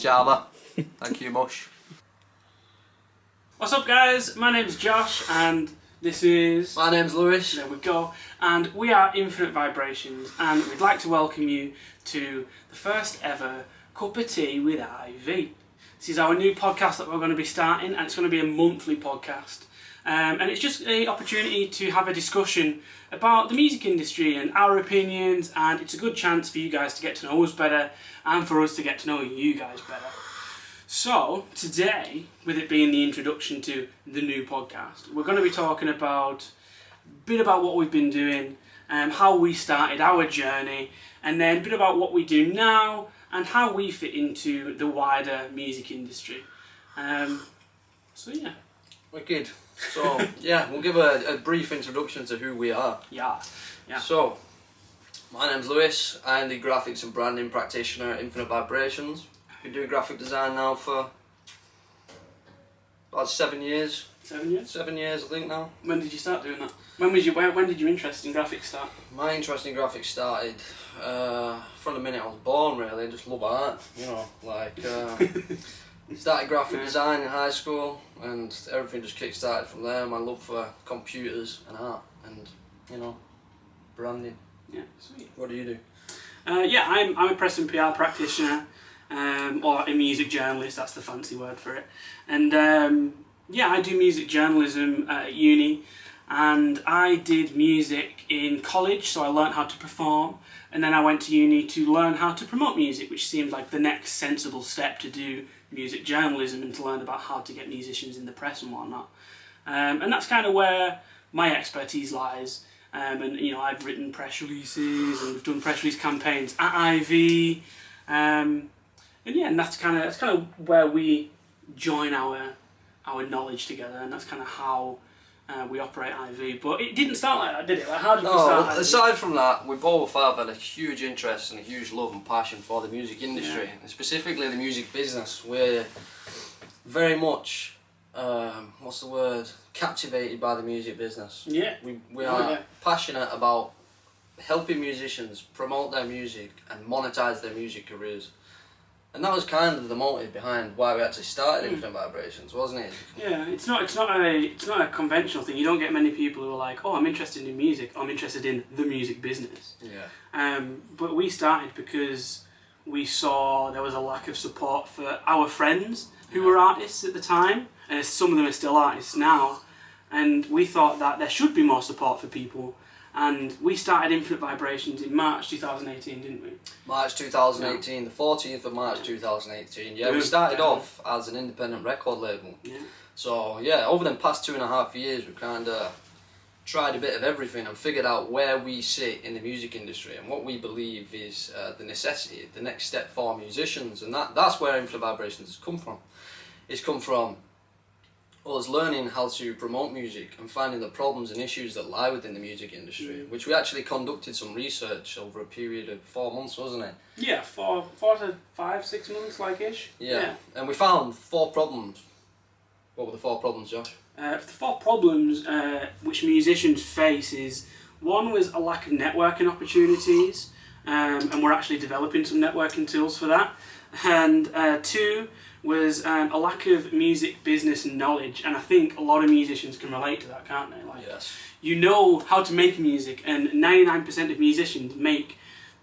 Charmer. Thank you, Mush. What's up, guys? My name's Josh, and this is... My name's Lewis. There we go. And we are Infinite Vibrations, and we'd like to welcome you to the first ever Cup of Tea with IV. This is our new podcast that we're going to be starting, and it's going to be a monthly podcast. And it's just an opportunity to have a discussion about the music industry and our opinions, and it's a good chance for you guys to get to know us better and for us to get to know you guys better. So, today, with it being the introduction to the new podcast, we're going to be talking about a bit about what we've been doing, how we started our journey, and then a bit about what we do now and how we fit into the wider music industry. So yeah. Wicked. So, yeah, we'll give a brief introduction to who we are. Yeah. So, my name's Lewis. I am the graphics and branding practitioner at Infinite Vibrations. Been doing graphic design now for about 7 years. 7 years? 7 years, I think now. When did you start doing that? When did your interest in graphics start? My interest in graphics started from the minute I was born, really. I just love art, you know, like... started graphic design in high school, and everything just kick-started from there. My love for computers and art and, you know, branding. Yeah, sweet. What do you do? I'm a press and PR practitioner, or a music journalist, that's the fancy word for it. And I do music journalism at uni, and I did music in college, so I learnt how to perform, and then I went to uni to learn how to promote music, which seemed like the next sensible step to do music journalism and to learn about how to get musicians in the press and whatnot. And that's kind of where my expertise lies. And you know, I've written press releases and we've done press release campaigns at IV. And that's kind of where we join our knowledge together, and that's kind of how we operate IV. But it didn't start like that, did it? Like, how did we start? No, aside from that, we both have had a huge interest and a huge love and passion for the music industry, and specifically the music business. We're very much, captivated by the music business. Yeah. We are passionate about helping musicians promote their music and monetize their music careers. And that was kind of the motive behind why we actually started Infinite Vibrations, wasn't it? Yeah, it's not a conventional thing. You don't get many people who are like, oh, I'm interested in music, I'm interested in the music business. Yeah. But we started because we saw there was a lack of support for our friends who were artists at the time, and some of them are still artists now. And we thought that there should be more support for people. And we started Infinite Vibrations in March 2018, didn't we? March 2018, the 14th of March 2018. Yeah, we started off as an independent record label. Yeah. So, yeah, over the past 2.5 years, we've kind of tried a bit of everything and figured out where we sit in the music industry and what we believe is the necessity, the next step for musicians. And that's where Infinite Vibrations has come from. It's come from us learning how to promote music and finding the problems and issues that lie within the music industry, which we actually conducted some research over a period of 4 months, wasn't it? Yeah, 4 to 5, 6 months, like-ish. Yeah, and we found 4 problems. What were the 4 problems, Josh? The 4 problems which musicians face is, one was a lack of networking opportunities, and we're actually developing some networking tools for that. And 2 was a lack of music business knowledge, and I think a lot of musicians can relate to that, can't they? Like, yes. You know how to make music, and 99% of musicians make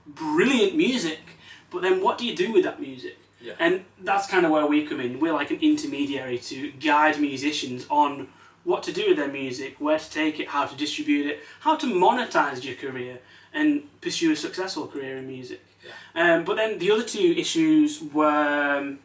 brilliant music, but then what do you do with that music? Yeah. And that's kind of where we come in. We're like an intermediary to guide musicians on what to do with their music, where to take it, how to distribute it, how to monetize your career and pursue a successful career in music. Yeah. But then the other 2 issues were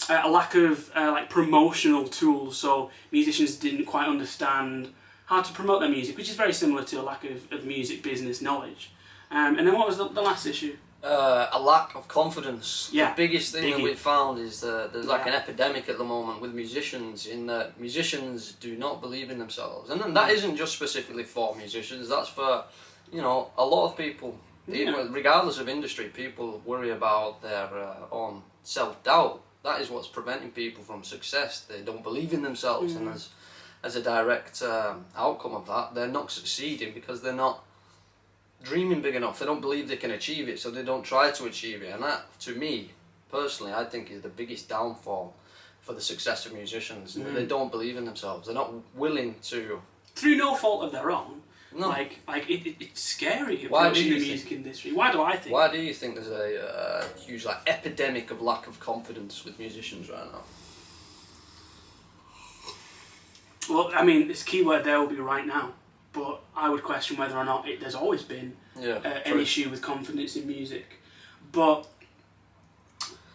a lack of promotional tools, so musicians didn't quite understand how to promote their music, which is very similar to a lack of music business knowledge. And then what was the last issue? A lack of confidence. Yeah. The biggest thing that we've found is that there's like an epidemic at the moment with musicians, in that musicians do not believe in themselves. And then that isn't just specifically for musicians, that's for, you know, a lot of people. Even, regardless of industry, people worry about their own self-doubt. That is what's preventing people from success. They don't believe in themselves, and as a direct outcome of that, they're not succeeding because they're not dreaming big enough. They don't believe they can achieve it, so they don't try to achieve it. And that, to me, personally, I think is the biggest downfall for the success of musicians. They don't believe in themselves. They're not willing to... Through no fault of their own. No. It's scary Why approaching do the you music industry. Why do I think? Why do you think there's a huge epidemic of lack of confidence with musicians right now? Well, I mean, this key word there will be right now, but I would question whether or not there's always been an issue with confidence in music. But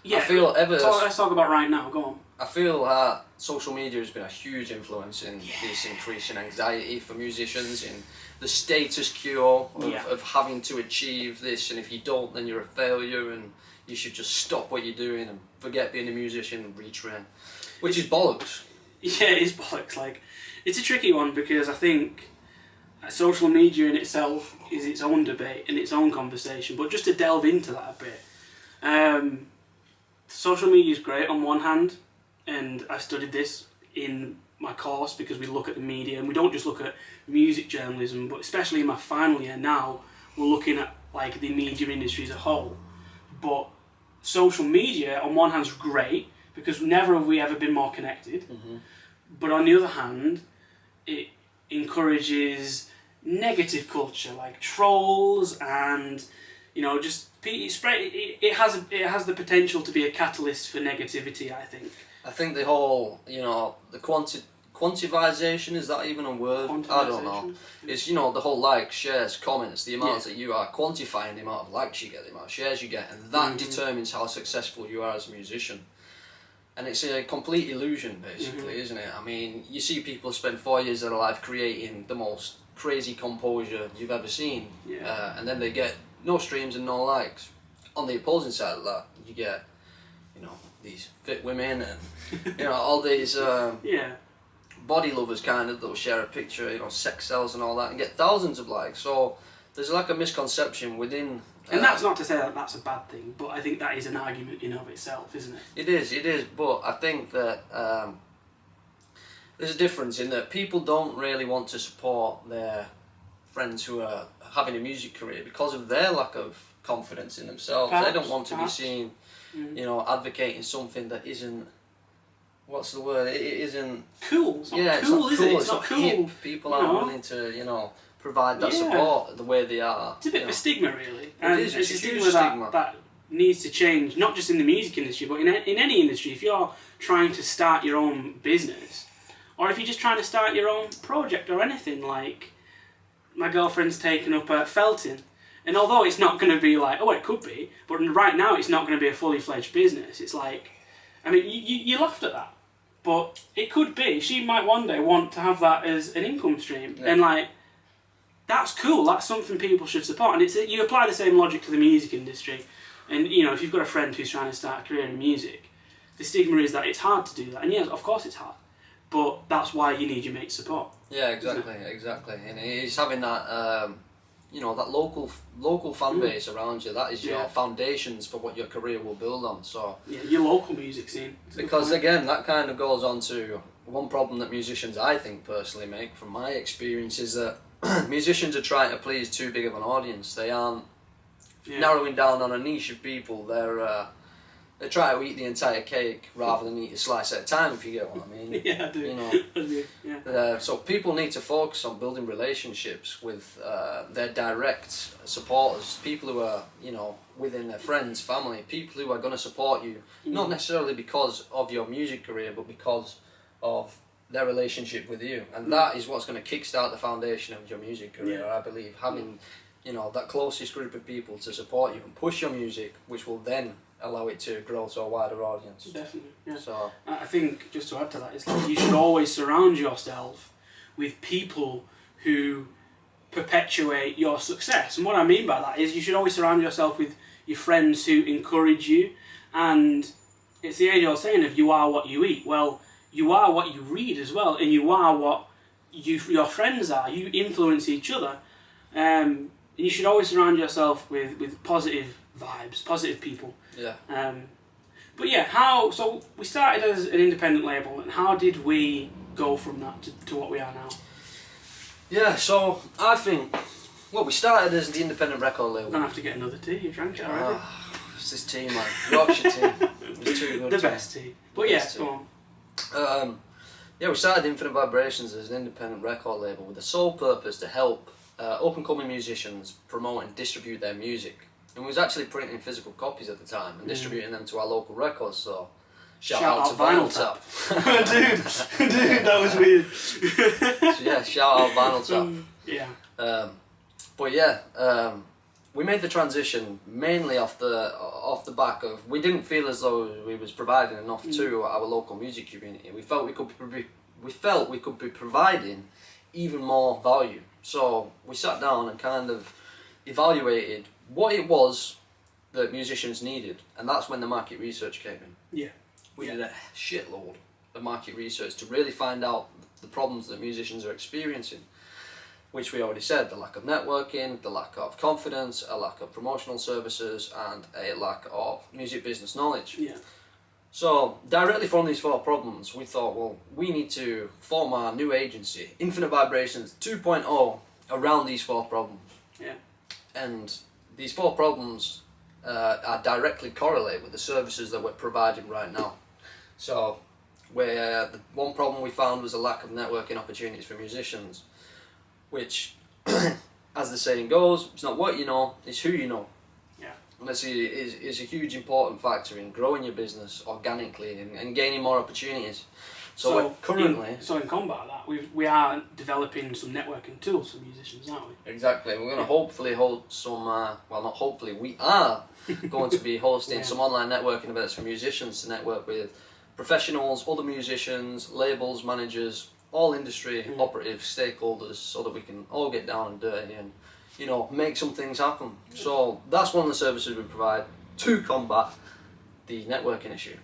yeah, let's talk about right now. Go on. I feel that social media has been a huge influence in this increase in anxiety for musicians, in the status quo of having to achieve this, and if you don't, then you're a failure, and you should just stop what you're doing and forget being a musician and retrain, which is bollocks. Yeah, it is bollocks. Like, it's a tricky one because I think social media in itself is its own debate and its own conversation. But just to delve into that a bit, social media is great on one hand, and I studied this in my course because we look at the media and we don't just look at music journalism, but especially in my final year now, we're looking at like the media industry as a whole. But social media on one hand is great because never have we ever been more connected. But on the other hand, it encourages negative culture like trolls and just it has the potential to be a catalyst for negativity, I think. I think the whole, the quantification, is that even a word? I don't know. It's, the whole likes, shares, comments, the amounts that you are quantifying, the amount of likes you get, the amount of shares you get, and that determines how successful you are as a musician. And it's a complete illusion, basically, isn't it? I mean, you see people spend 4 years of their life creating the most crazy composure you've ever seen, and then they get no streams and no likes. On the opposing side of that, you get, these fit women and, all these body lovers kind of, that'll share a picture, sex sells and all that, and get thousands of likes. So there's like a misconception within... And that's not to say that that's a bad thing, but I think that is an argument in of itself, isn't it? It is, but I think that there's a difference in that people don't really want to support their friends who are having a music career because of their lack of confidence in themselves. They don't want to be seen, advocating something that isn't... What's the word? It isn't... Cool. It's not cool, is it? It's not cool. Hip. People aren't willing to, provide that support the way they are. It's a bit of a stigma, really. It's a stigma that needs to change, not just in the music industry, but in any industry. If you're trying to start your own business, or if you're just trying to start your own project or anything, like my girlfriend's taken up felting, and although it's not going to be like, it could be, but right now it's not going to be a fully fledged business. It's like, I mean, you laughed at that, but it could be. She might one day want to have that as an income stream, and like, that's cool. That's something people should support, and you apply the same logic to the music industry. And if you've got a friend who's trying to start a career in music, the stigma is that it's hard to do that, and yes, of course it's hard, but that's why you need your mate's support. Yeah, exactly, and it's having that that local fan base around you. That is your foundations for what your career will build on. So your local music scene. Because again, that kind of goes on to one problem that musicians, I think personally, make from my experience, is that musicians are trying to please too big of an audience. They aren't narrowing down on a niche of people. They try to eat the entire cake rather than eat a slice at a time, if you get what I mean. Yeah, I do. So people need to focus on building relationships with their direct supporters, people who are, within their friends, family, people who are going to support you, not necessarily because of your music career, but because of their relationship with you. And that is what's going to kickstart the foundation of your music career, I believe. Having, that closest group of people to support you and push your music, which will then allow it to grow to a wider audience. Definitely, yeah. So I think, just to add to that, it's like you should always surround yourself with people who perpetuate your success. And what I mean by that is you should always surround yourself with your friends who encourage you. And it's the age-old saying of you are what you eat. Well, you are what you read as well, and you are what your friends are. You influence each other. And you should always surround yourself with positive vibes, positive people. Yeah. But yeah, so we started as an independent label, and how did we go from that to what we are now? Yeah, so I think, we started as the independent record label. I'm going to have to get another tea, you drank it already. It's this team, man. Yorkshire team. It's too good. The best team. But yeah, go on. Yeah, we started Infinite Vibrations as an independent record label with the sole purpose to help up-and-coming musicians promote and distribute their music. And we was actually printing physical copies at the time and distributing them to our local record store. Shout out to Vinyl Tap. Dude, that was weird. So yeah, shout out Vinyl Tap. Yeah. But yeah, we made the transition mainly off the back of, we didn't feel as though we was providing enough to our local music community. We felt we could be providing even more value. So we sat down and kind of evaluated what it was that musicians needed, and that's when the market research came in. Yeah. We did a shitload of market research to really find out the problems that musicians are experiencing, which we already said: the lack of networking, the lack of confidence, a lack of promotional services, and a lack of music business knowledge. Yeah. So, directly from these 4 problems, we thought, well, we need to form our new agency, Infinite Vibrations 2.0, around these 4 problems. Yeah. And these 4 problems are directly correlate with the services that we're providing right now. So, the one problem we found was a lack of networking opportunities for musicians, which, as the saying goes, it's not what you know, it's who you know. Yeah. And this is a huge important factor in growing your business organically and gaining more opportunities. So currently... in combat of that, we are developing some networking tools for musicians, aren't we? Exactly. We're going to hopefully hold some, well, not hopefully, we are going to be hosting some online networking events for musicians to network with professionals, other musicians, labels, managers, all industry operatives, stakeholders, so that we can all get down and dirty and, you know, make some things happen. So that's one of the services we provide to combat the networking issue.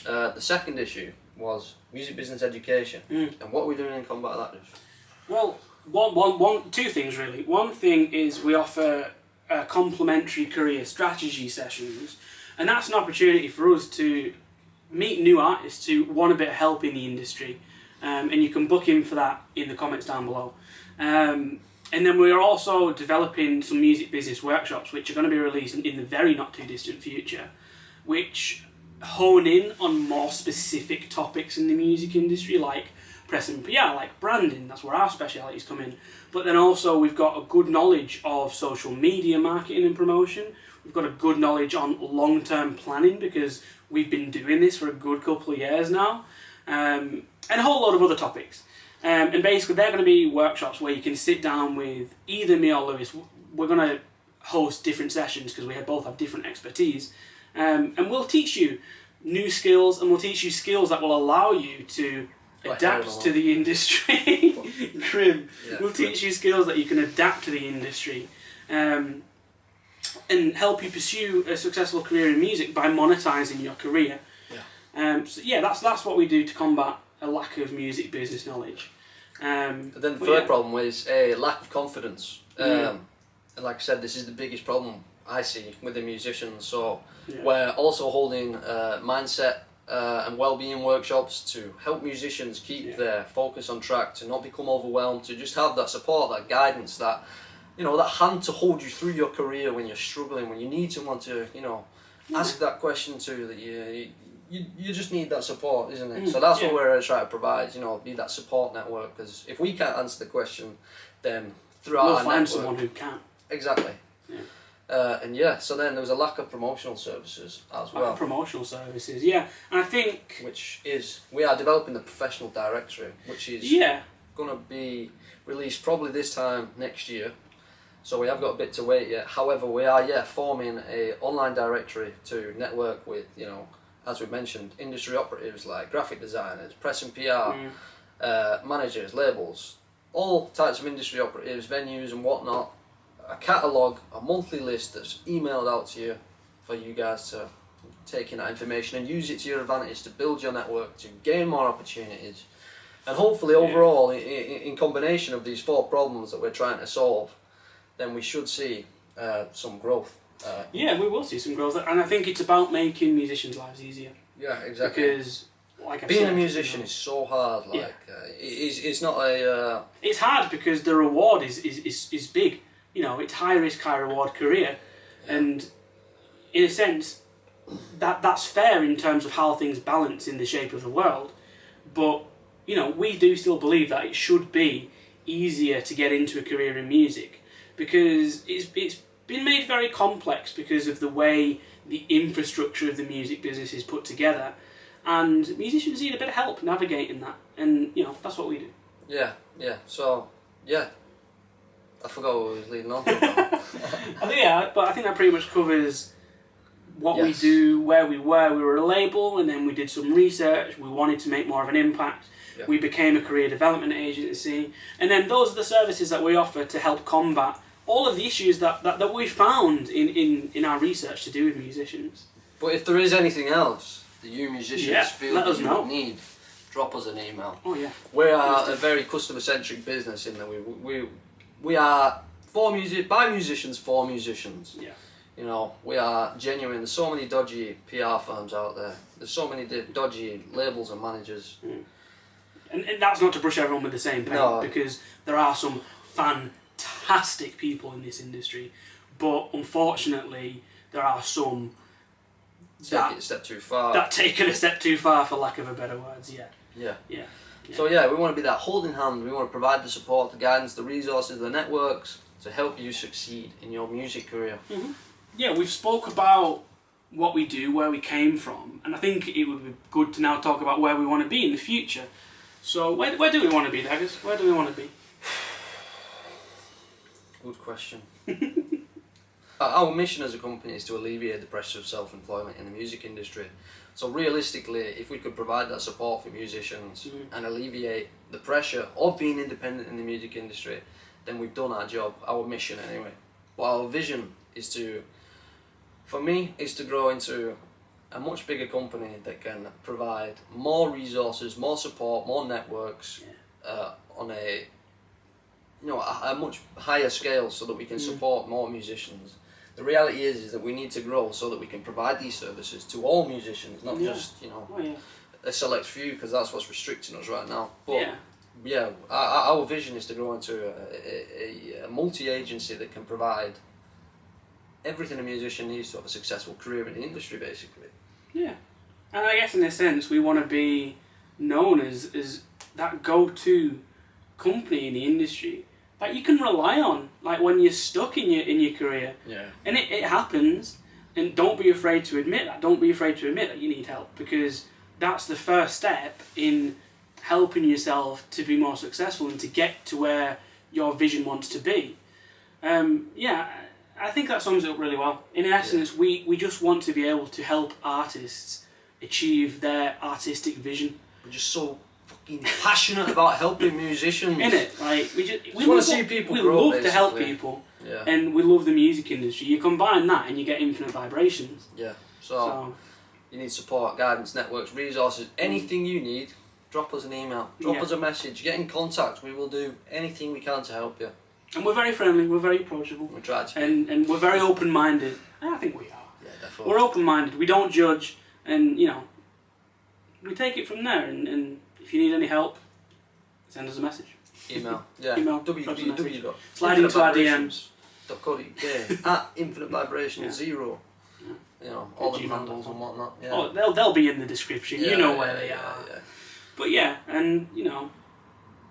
The second issue was music business education. And what are we doing in combat that? Well, two things really. One thing is we offer complementary career strategy sessions, and that's an opportunity for us to meet new artists who want a bit of help in the industry, and you can book in for that in the comments down below. And then we're also developing some music business workshops which are going to be released in the very not too distant future, which hone in on more specific topics in the music industry, like press and PR, like branding. That's where our specialities come in. But then also we've got a good knowledge of social media marketing and promotion. We've got a good knowledge on long-term planning, because we've been doing this for a good couple of years now, and a whole lot of other topics. And basically they're going to be workshops where you can sit down with either me or Lewis. We're going to host different sessions because we both have different expertise. And we'll teach you new skills, and we'll teach you skills that will allow you to adapt to the industry. Grim. Yeah, we'll teach you skills that you can adapt to the industry, and help you pursue a successful career in music by monetizing your career. Yeah. So yeah, that's what we do to combat a lack of music business knowledge. And then the third problem was a lack of confidence. And like I said, this is the biggest problem I see with the musicians. So we're also holding mindset and well-being workshops to help musicians keep their focus on track, to not become overwhelmed, to just have that support, that guidance, that, you know, that hand to hold you through your career when you're struggling, when you need someone to, you know, ask that question to, that you just need that support, isn't it? So that's what we're trying to provide, you know, be that support network, because if we can't answer the question, then throughout we'll our find network, someone who can. Exactly. So then there was a lack of promotional services as well. Promotional services, yeah. And I think... Which is, we are developing the professional directory, which is going to be released probably this time next year. So we have got a bit to wait yet. However, we are forming a online directory to network with, you know, as we mentioned, industry operatives like graphic designers, press and PR, managers, labels, all types of industry operatives, venues and whatnot. A catalogue, a monthly list that's emailed out to you for you guys to take in that information and use it to your advantage to build your network, to gain more opportunities, and hopefully overall, in combination of these 4 problems that we're trying to solve, then we should see some growth. We will see some growth, and I think it's about making musicians' lives easier. Yeah, exactly. Because, like I being said, a musician is so hard. Like it's not a. It's hard because the reward is big. You know, it's high risk, high reward career, and in a sense, that's fair in terms of how things balance in the shape of the world. But, you know, we do still believe that it should be easier to get into a career in music, because it's been made very complex because of the way the infrastructure of the music business is put together, and musicians need a bit of help navigating that, and, you know, that's what we do. Yeah. So, yeah. I forgot what I was leading on to about. I think that pretty much covers what we do, where we were. We were a label, and then we did some research. We wanted to make more of an impact. Yeah. We became a career development agency, and then those are the services that we offer to help combat all of the issues that we found in our research to do with musicians. But if there is anything else that you musicians feel let that us you know. need, drop us an email. Oh yeah. We are a very customer-centric business in that we are by musicians for musicians. Yeah. You know, we are genuine. There's so many dodgy PR firms out there. There's so many dodgy labels and managers. Mm. And that's not to brush everyone with the same paint, because there are some fantastic people in this industry, but unfortunately there are some take it a step too far. That take it a step too far, for lack of a better words. Yeah. So we want to be that holding hand. We want to provide the support, the guidance, the resources, the networks to help you succeed in your music career. Mm-hmm. Yeah, we've spoke about what we do, where we came from, and I think it would be good to now talk about where we want to be in the future. So where do we want to be, Daggers? Where do we want to be? Good question. Our mission as a company is to alleviate the pressure of self-employment in the music industry. So realistically, if we could provide that support for musicians and alleviate the pressure of being independent in the music industry, then we've done our job, our mission anyway. But our vision is to grow into a much bigger company that can provide more resources, more support, more networks on a much higher scale, so that we can support more musicians. The reality is that we need to grow so that we can provide these services to all musicians, not just a select few, because that's what's restricting us right now. But our vision is to grow into a multi-agency that can provide everything a musician needs to have a successful career in the industry, basically. Yeah, and I guess in a sense we want to be known as that go-to company in the industry that you can rely on, like when you're stuck in your career. Yeah. And it happens, and don't be afraid to admit that. Don't be afraid to admit that you need help, because that's the first step in helping yourself to be more successful and to get to where your vision wants to be. I think that sums it up really well. In essence, we just want to be able to help artists achieve their artistic vision. We're just so fucking passionate about helping musicians. Innit? Like, we want to see people grow, love to help people, and we love the music industry. You combine that and you get infinite vibrations. Yeah. So you need support, guidance, networks, resources, anything you need, drop us an email, drop us a message, get in contact. We will do anything we can to help you. And we're very friendly, we're very approachable. We try to be. And we're very open-minded. I think we are. Yeah, definitely. We're open-minded, we don't judge, and, you know, we take it from there, and if you need any help, send us a message. Email. Yeah. Email. www. Slide into our DMs. at Infinite Vibration 0. You know, all the handles and whatnot. Yeah. Oh, they'll be in the description. You know where they are. Yeah. But yeah, and you know.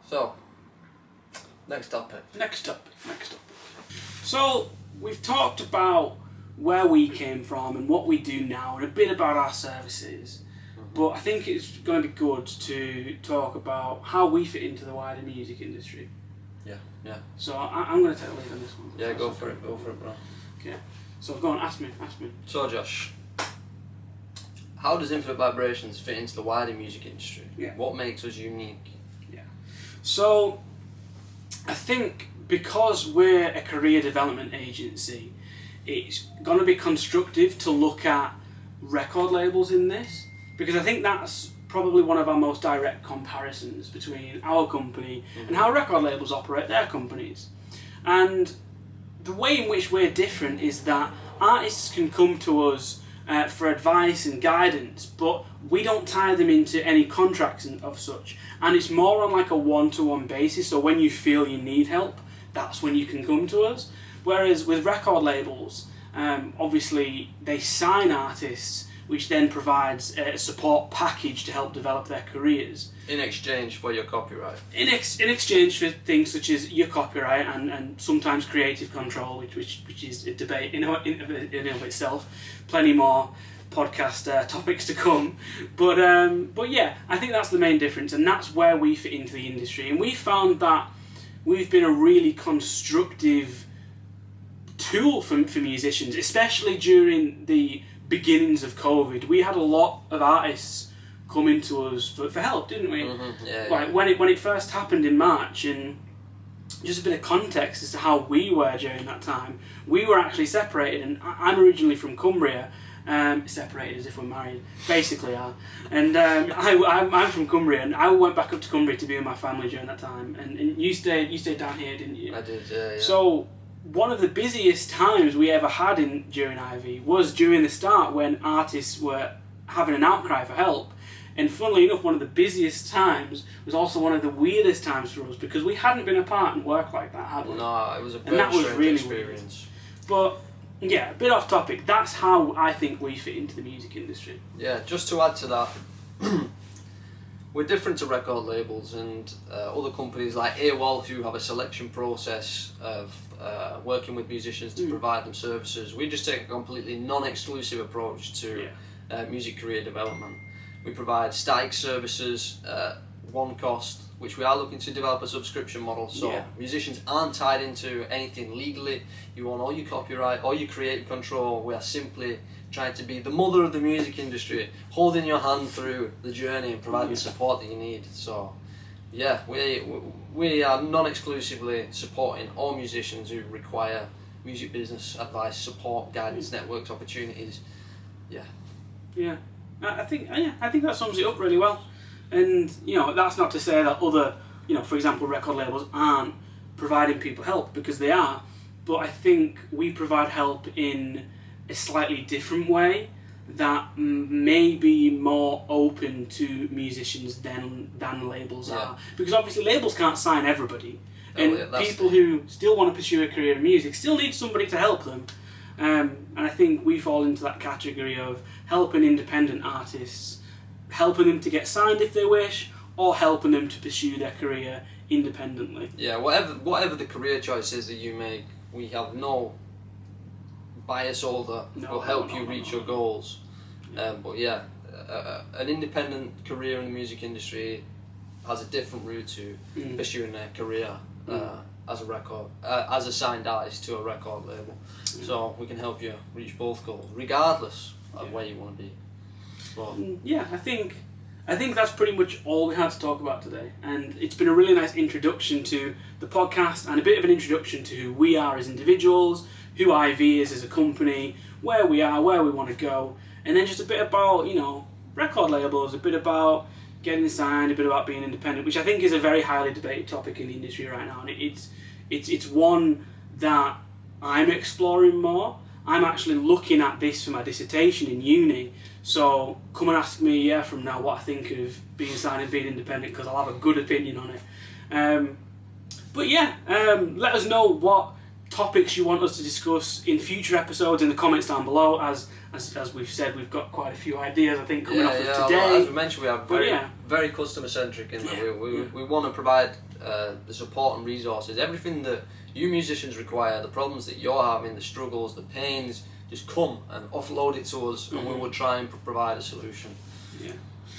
So, next topic. Next topic. So we've talked about where we came from and what we do now, and a bit about our services. But I think it's going to be good to talk about how we fit into the wider music industry. Yeah. So I'm going to take the lead on this one. Yeah, go for it, bro. Okay. So go on, ask me. So Josh, how does Infinite Vibrations fit into the wider music industry? Yeah. What makes us unique? Yeah. So I think because we're a career development agency, it's going to be constructive to look at record labels in this, because I think that's probably one of our most direct comparisons between our company and how record labels operate their companies. And the way in which we're different is that artists can come to us for advice and guidance, but we don't tie them into any contracts of such, and it's more on like a one-to-one basis. So when you feel you need help, that's when you can come to us. Whereas with record labels, Obviously, they sign artists, which then provides a support package to help develop their careers. In exchange for your copyright. In exchange for things such as your copyright and sometimes creative control, which is a debate in and of itself. Plenty more podcast topics to come. But yeah, I think that's the main difference, and that's where we fit into the industry. And we found that we've been a really constructive tool for musicians, especially during the beginnings of COVID. We had a lot of artists coming to us for help, didn't we? Mm-hmm. Yeah, like yeah. when it first happened in March, and just a bit of context as to how we were during that time. We were actually separated, and I'm originally from Cumbria. Separated as if we're married, basically are. And I'm from Cumbria, and I went back up to Cumbria to be with my family during that time. And you stayed down here, didn't you? I did, yeah. So one of the busiest times we ever had during Ivy was during the start, when artists were having an outcry for help. And funnily enough, one of the busiest times was also one of the weirdest times for us, because we hadn't been apart and worked like that, had we? No, it was a and that was strange really experience. Weird. But yeah, a bit off topic. That's how I think we fit into the music industry. Yeah, just to add to that, we're different to record labels and other companies like AWOL, who have a selection process of working with musicians to provide them services. We just take a completely non-exclusive approach to music career development. We provide static services, one cost, which we are looking to develop a subscription model, so musicians aren't tied into anything legally. You own all your copyright, all your creative control. We are simply trying to be the mother of the music industry, holding your hand through the journey and providing the support that you need. So yeah, we are non-exclusively supporting all musicians who require music business advice, support, guidance, networks, opportunities. Yeah, I think that sums it up really well. And that's not to say that other, for example, record labels aren't providing people help, because they are. But I think we provide help in a slightly different way that may be more open to musicians than labels are. Because obviously labels can't sign everybody. And people who still want to pursue a career in music still need somebody to help them. And I think we fall into that category of helping independent artists, helping them to get signed if they wish, or helping them to pursue their career independently. Yeah, whatever the career choices that you make, we have no bias over that will help you reach your goals. But yeah, an independent career in the music industry has a different route to pursuing their career as a signed artist to a record label. So we can help you reach both goals, regardless of where you want to be. But yeah, I think that's pretty much all we had to talk about today, and it's been a really nice introduction to the podcast and a bit of an introduction to who we are as individuals, who IV is as a company, where we are, where we want to go, and then just a bit about record labels, a bit about getting signed, a bit about being independent, which I think is a very highly debated topic in the industry right now, and it's one that I'm exploring more. I'm actually looking at this for my dissertation in uni, so come and ask me from now what I think of being signed and being independent, because I'll have a good opinion on it. But yeah, let us know what topics you want us to discuss in future episodes in the comments down below. As we've said, we've got quite a few ideas, I think, coming off of today. As we mentioned, we are very customer centric in that we want to provide the support and resources, everything that you musicians require, the problems that you're having, the struggles, the pains, just come and offload it to us, and we will try and provide a solution.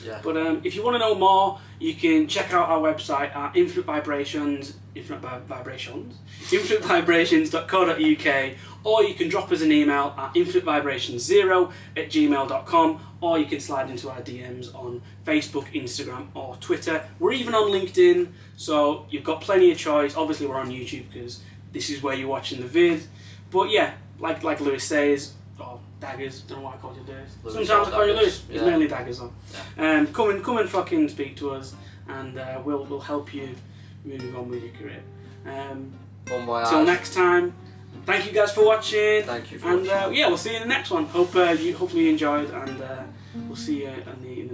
Yeah. But if you want to know more, you can check out our website at infinitevibrations.co.uk, or you can drop us an email at infinitevibrations0@gmail.com, or you can slide into our DMs on Facebook, Instagram, or Twitter. We're even on LinkedIn, so you've got plenty of choice. Obviously, we're on YouTube because this is where you're watching the vid. But yeah, like Lewis says, or Daggers, don't know what I called you Lewis. Sometimes I call you Lewis. It's mainly Daggers though. Yeah. Come and fucking speak to us, and we'll help you move on with your career. Till next time, thank you guys for watching. Thank you for watching. And we'll see you in the next one. Hopefully you enjoyed, and we'll see you in the